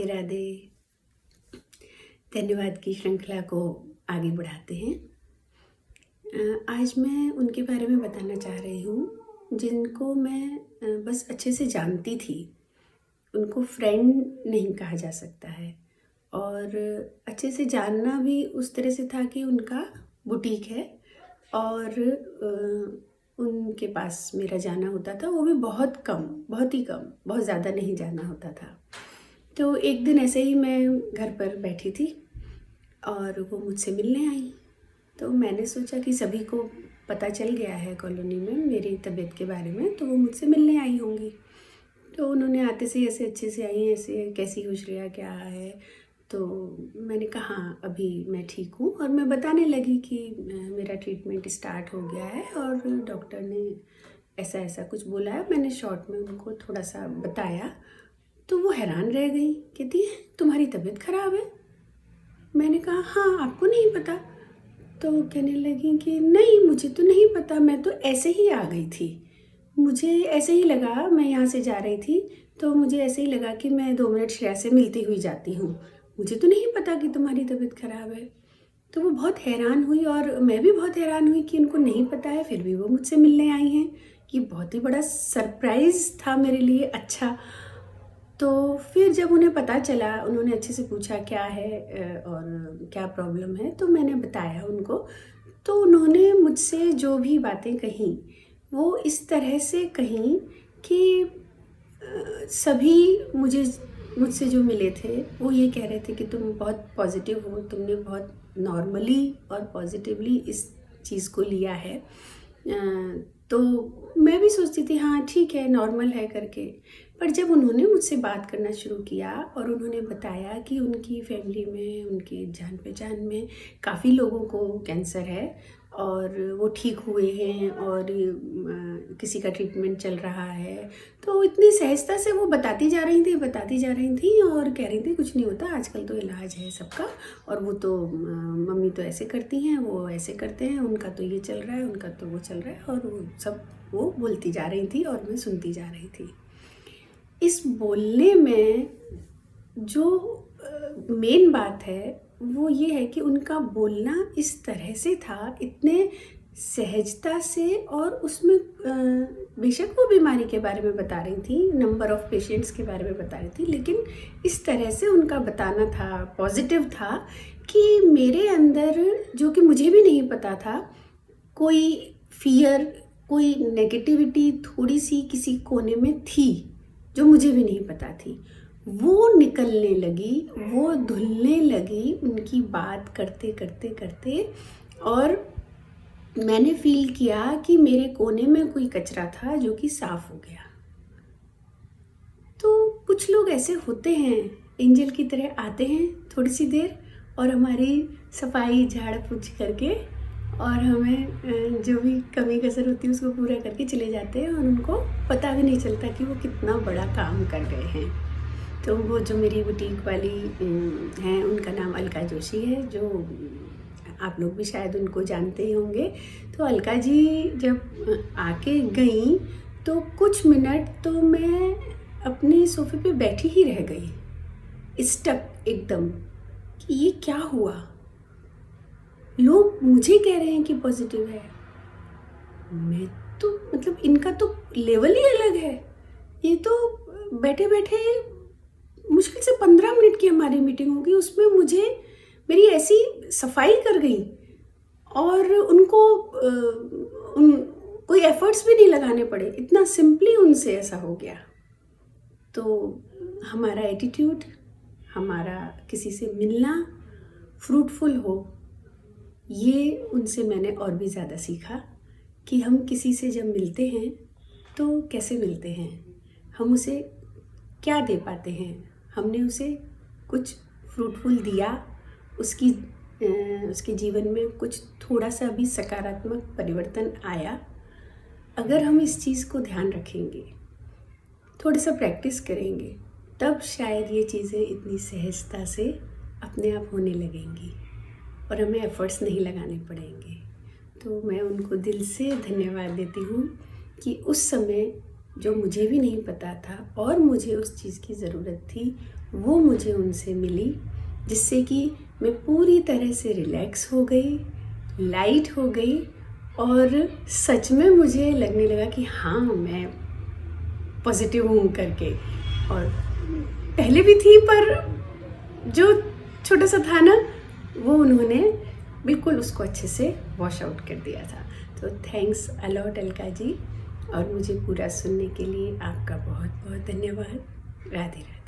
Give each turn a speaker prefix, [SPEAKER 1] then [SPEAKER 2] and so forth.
[SPEAKER 1] राधे राधे। धन्यवाद की श्रृंखला को आगे बढ़ाते हैं। आज मैं उनके बारे में बताना चाह रही हूँ जिनको मैं बस अच्छे से जानती थी। उनको फ्रेंड नहीं कहा जा सकता है और अच्छे से जानना भी उस तरह से था कि उनका बुटीक है और उनके पास मेरा जाना होता था, वो भी बहुत कम, बहुत ही कम, बहुत ज़्यादा नहीं जाना होता था। तो एक दिन ऐसे ही मैं घर पर बैठी थी और वो मुझसे मिलने आई। तो मैंने सोचा कि सभी को पता चल गया है कॉलोनी में मेरी तबीयत के बारे में, तो वो मुझसे मिलने आई होंगी। तो उन्होंने आते से ऐसे अच्छे से आई, ऐसे कैसी हो श्रेया, क्या है। तो मैंने कहा हाँ अभी मैं ठीक हूँ और मैं बताने लगी कि मेरा ट्रीटमेंट स्टार्ट हो गया है और डॉक्टर ने ऐसा ऐसा कुछ बोला है। मैंने शॉर्ट में उनको थोड़ा सा बताया तो वो हैरान रह गई। कहती है तुम्हारी तबीयत ख़राब है? मैंने कहा हाँ, आपको नहीं पता? तो कहने लगी कि नहीं मुझे तो नहीं पता, मैं तो ऐसे ही आ गई थी, मुझे ऐसे ही लगा, मैं यहाँ से जा रही थी तो मुझे ऐसे ही लगा कि मैं 2 मिनट श्रेया से मिलती हुई जाती हूँ, मुझे तो नहीं पता कि तुम्हारी तबीयत ख़राब है। तो वो बहुत हैरान हुई और मैं भी बहुत हैरान हुई कि उनको नहीं पता है फिर भी वो मुझसे मिलने आई हैं। ये बहुत ही बड़ा सरप्राइज़ था मेरे लिए। अच्छा, तो फिर जब उन्हें पता चला, उन्होंने अच्छे से पूछा क्या है और क्या प्रॉब्लम है, तो मैंने बताया उनको। तो उन्होंने मुझसे जो भी बातें कहीं वो इस तरह से कहीं कि सभी मुझसे जो मिले थे वो ये कह रहे थे कि तुम बहुत पॉजिटिव हो, तुमने बहुत नॉर्मली और पॉजिटिवली इस चीज़ को लिया है। तो मैं भी सोचती थी हाँ ठीक है, नॉर्मल है करके। पर जब उन्होंने मुझसे बात करना शुरू किया और उन्होंने बताया कि उनकी फैमिली में, उनकी जान पहचान में काफ़ी लोगों को कैंसर है और वो ठीक हुए हैं और किसी का ट्रीटमेंट चल रहा है, तो इतनी सहजता से वो बताती जा रही थी और कह रही थी कुछ नहीं होता, आजकल तो इलाज है सबका, और वो तो मम्मी तो ऐसे करती हैं, वो ऐसे करते हैं, उनका तो ये चल रहा है, उनका तो वो चल रहा है, और वो सब वो बोलती जा रही थी और मैं सुनती जा रही थी। इस बोलने में जो मेन बात है वो ये है कि उनका बोलना इस तरह से था, इतने सहजता से, और उसमें बेशक वो बीमारी के बारे में बता रही थी, नंबर ऑफ़ पेशेंट्स के बारे में बता रही थी, लेकिन इस तरह से उनका बताना था, पॉजिटिव था कि मेरे अंदर, जो कि मुझे भी नहीं पता था, कोई फियर, कोई नेगेटिविटी थोड़ी सी किसी कोने में थी जो मुझे भी नहीं पता थी, वो निकलने लगी, वो धुलने लगी उनकी बात करते करते करते। और मैंने फील किया कि मेरे कोने में कोई कचरा था जो कि साफ हो गया। तो कुछ लोग ऐसे होते हैं, एंजल की तरह आते हैं थोड़ी सी देर और हमारी सफाई झाड़ पोंछ करके, और हमें जो भी कमी कसर होती है उसको पूरा करके चले जाते हैं और उनको पता भी नहीं चलता कि वो कितना बड़ा काम कर गए हैं। तो वो जो मेरी बुटीक वाली हैं, उनका नाम अलका जोशी है, जो आप लोग भी शायद उनको जानते ही होंगे। तो अलका जी जब आके गई तो कुछ मिनट तो मैं अपने सोफे पे बैठी ही रह गई, स्टक एकदम, कि ये क्या हुआ। लोग मुझे कह रहे हैं कि पॉजिटिव है, मैं तो मतलब इनका तो लेवल ही अलग है। ये तो बैठे बैठे मुश्किल से 15 मिनट की हमारी मीटिंग होगी, उसमें मुझे मेरी ऐसी सफाई कर गई और उनको कोई एफर्ट्स भी नहीं लगाने पड़े, इतना सिंपली उनसे ऐसा हो गया। तो हमारा एटीट्यूड, हमारा किसी से मिलना फ्रूटफुल हो, ये उनसे मैंने और भी ज़्यादा सीखा कि हम किसी से जब मिलते हैं तो कैसे मिलते हैं, हम उसे क्या दे पाते हैं। हमने उसे कुछ फ्रूटफुल दिया, उसके जीवन में कुछ थोड़ा सा भी सकारात्मक परिवर्तन आया। अगर हम इस चीज़ को ध्यान रखेंगे, थोड़ा सा प्रैक्टिस करेंगे, तब शायद ये चीज़ें इतनी सहजता से अपने आप होने लगेंगी और हमें एफ़र्ट्स नहीं लगाने पड़ेंगे। तो मैं उनको दिल से धन्यवाद देती हूँ कि उस समय जो मुझे भी नहीं पता था और मुझे उस चीज़ की ज़रूरत थी, वो मुझे उनसे मिली, जिससे कि मैं पूरी तरह से रिलैक्स हो गई, लाइट हो गई और सच में मुझे लगने लगा कि हाँ, मैं पॉजिटिव हूँ करके। और पहले भी थी, पर जो छोटा सा था ना, वो उन्होंने बिल्कुल उसको अच्छे से वॉश आउट कर दिया था। तो थैंक्स अलॉट अलका जी, और मुझे पूरा सुनने के लिए आपका बहुत बहुत धन्यवाद। राधे राधे।